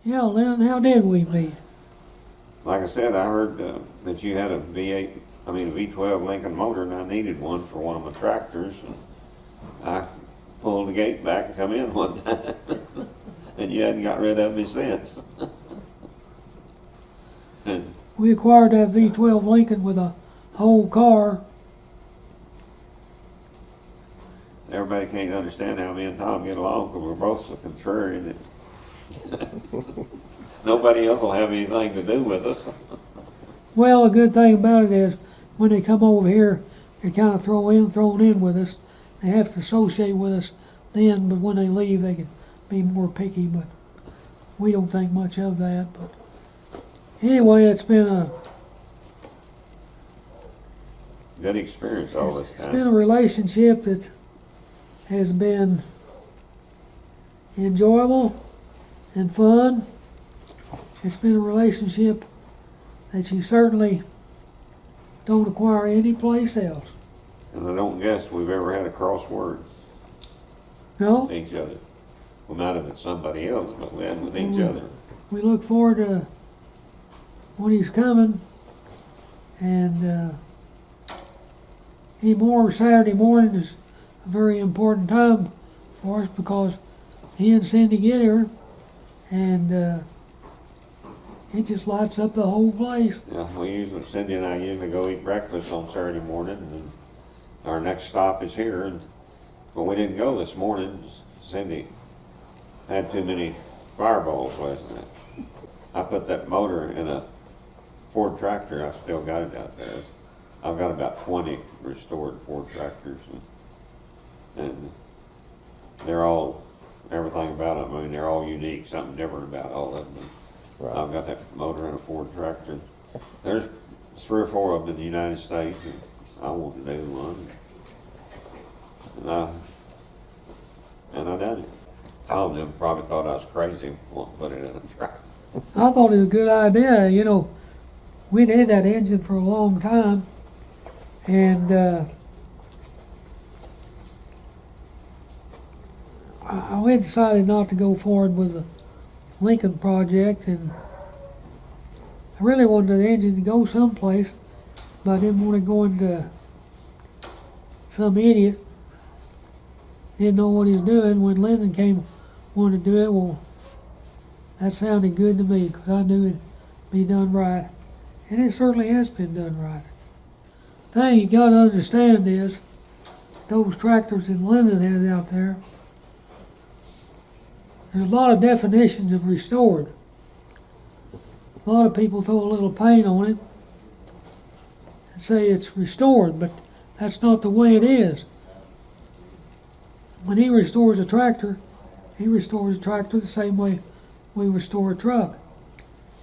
Yeah, Lynn, how did we meet? Like I said, I heard that you had a V12 Lincoln motor, and I needed one for one of my tractors. And I pulled the gate back and come in one time, and you hadn't got rid of me since. And We acquired that V12 Lincoln with a whole car. everybody can't understand how me and Tom get along because we're both so contrary that nobody else will have anything to do with us. Well, a good thing about it is when they come over here, they're kind of thrown in with us. They have to associate with us then, but when they leave, they can be more picky. But we don't think much of that. But anyway, it's been a Good experience all this it's time. been a relationship that has been enjoyable and fun. It's been a relationship that you certainly don't acquire any place else. And I don't guess we've ever had a crossword No? with each other. We might have with somebody else, but we hadn't with each Mm. other. We look forward to when he's coming, and any more Saturday morning is a very important time for us because he and Cindy get here, and it just lights up the whole place. Yeah, Cindy and I usually go eat breakfast on Saturday morning, and our next stop is here. But we didn't go this morning. Cindy had too many fireballs last night. I put that motor in a Ford tractor. I've still got it out there. I've got about 20 restored Ford tractors, and they're all, everything about them, I mean, they're all unique, something different about all of them. Right. I've got that motor in a Ford tractor. There's 3 or 4 of them in the United States, and I want to do one. And I done it. Tom them probably thought I was crazy wanting to put it in a tractor. I thought it was a good idea. You know, we'd had that engine for a long time, and we decided not to go forward with the Lincoln project, and I really wanted the engine to go someplace, but I didn't want to go into some idiot didn't know what he was doing. When Lyndon wanted to do it, well, that sounded good to me because I knew it'd be done right, and it certainly has been done right. The thing you got to understand is those tractors that Lyndon has out there, there's a lot of definitions of restored. A lot of people throw a little paint on it and say it's restored, but that's not the way it is. When he restores a tractor, he restores a tractor the same way we restore a truck.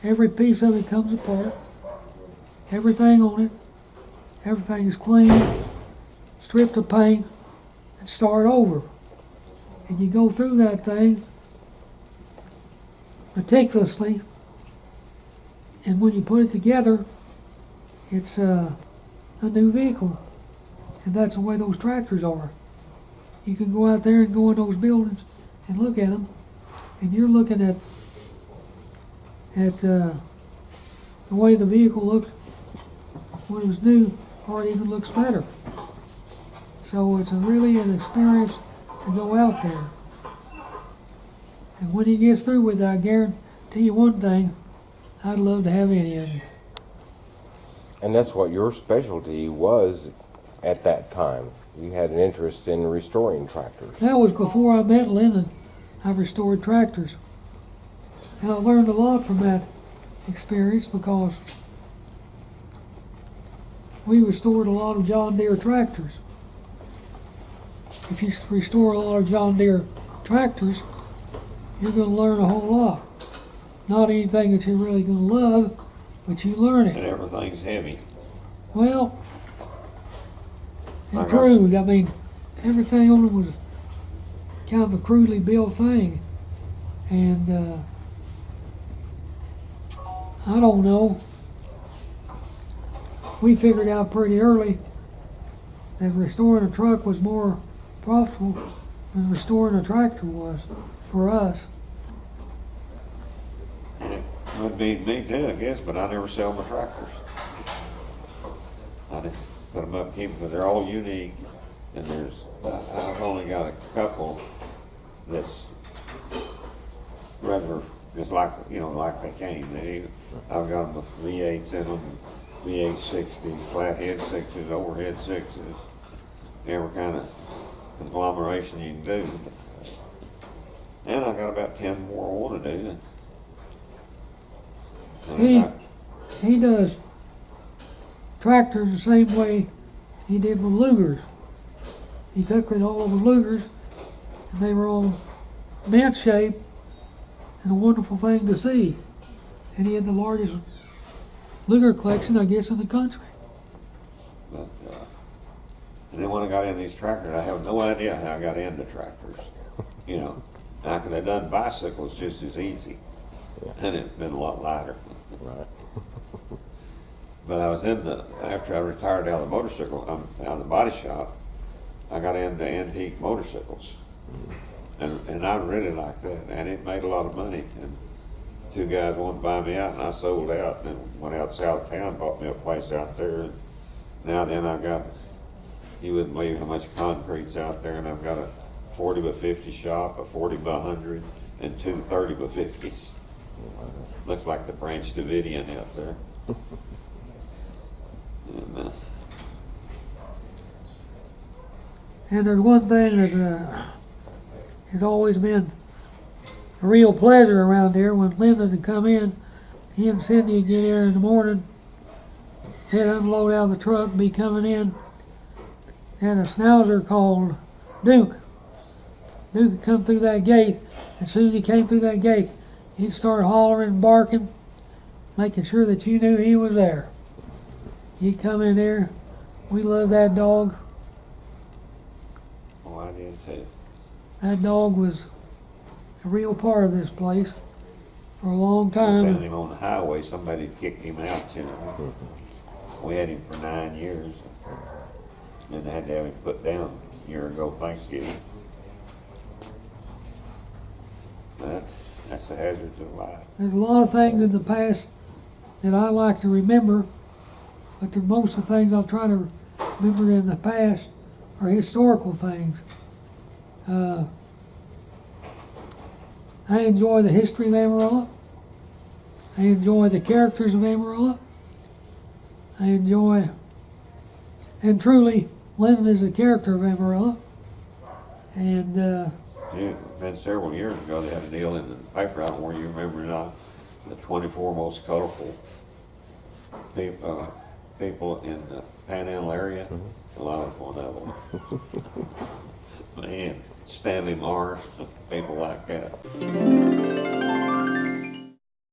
Every piece of it comes apart, everything on it, everything is clean, stripped of paint, and start over. And you go through that thing meticulously, and when you put it together, it's a new vehicle. And that's the way those tractors are. You can go out there and go in those buildings and look at them, and you're looking at the way the vehicle looked when it was new, or it even looks better. So it's really an experience to go out there. And when he gets through with it, I guarantee you one thing, I'd love to have any of you. And that's what your specialty was at that time. You had an interest in restoring tractors. That was before I met Lyndon. I restored tractors. And I learned a lot from that experience because we restored a lot of John Deere tractors. If you restore a lot of John Deere tractors, you're going to learn a whole lot. Not anything that you're really going to love, but you learn And it. everything's heavy. Well, and Like crude. I mean, everything on it was kind of a crudely built thing. And I don't know. We figured out pretty early that restoring a truck was more profitable than restoring a tractor was for us. Would be me too, I guess, but I never sell my tractors. I just put them up and keep them, because they're all unique, and I've only got a couple that's regular, just like, like they came. I've got them with V8s in them, V8 60s, flathead 6s, overhead 6s, every kind of conglomeration you can do. And I got about 10 more I want to do. He does tractors the same way he did with Lugers. He took it all over Lugers, and they were all mint shape, and a wonderful thing to see. And he had the largest Luger collection, I guess, in the country. But, and then when I got in these tractors, I have no idea how I got into tractors. I could have done bicycles just as easy, and it's been a lot lighter. Right. But I was after I retired out of the out of the body shop, I got into antique motorcycles. And I really liked that, and it made a lot of money. And two guys wanted to buy me out, and I sold out, and went out south of town, bought me a place out there. And now then I got, you wouldn't believe how much concrete's out there, and I've got a 40 by 50 shop, a 40 by 100, and two 30 by 50s. Looks like the Branch Davidian out there. And there's one thing that has always been a real pleasure around here. When Lyndon would come in, he and Cindy would get here in the morning, he'd unload out of the truck, be coming in, and a schnauzer called Duke. Duke would come through that gate. As soon as he came through that gate, he'd start hollering and barking, making sure that you knew he was there. He'd come in there. We loved that dog. Oh, I did too. That dog was a real part of this place for a long I time. found him on the highway. Somebody kicked him out, We had him for 9 years. And had to have him put down a year ago Thanksgiving. That's the hazards of life. There's a lot of things in the past that I like to remember, but most of the things I'll try to remember in the past are historical things. I enjoy the history of Amarillo. I enjoy the characters of Amarillo. I enjoy, and truly, Lyndon is a character of Amarillo. And It's been several years ago, they had a deal in the paper, I don't know where you remember or not, the 24 most colorful people in the Panhandle area. A lot of one of them. Man, Stanley Morris, people like that.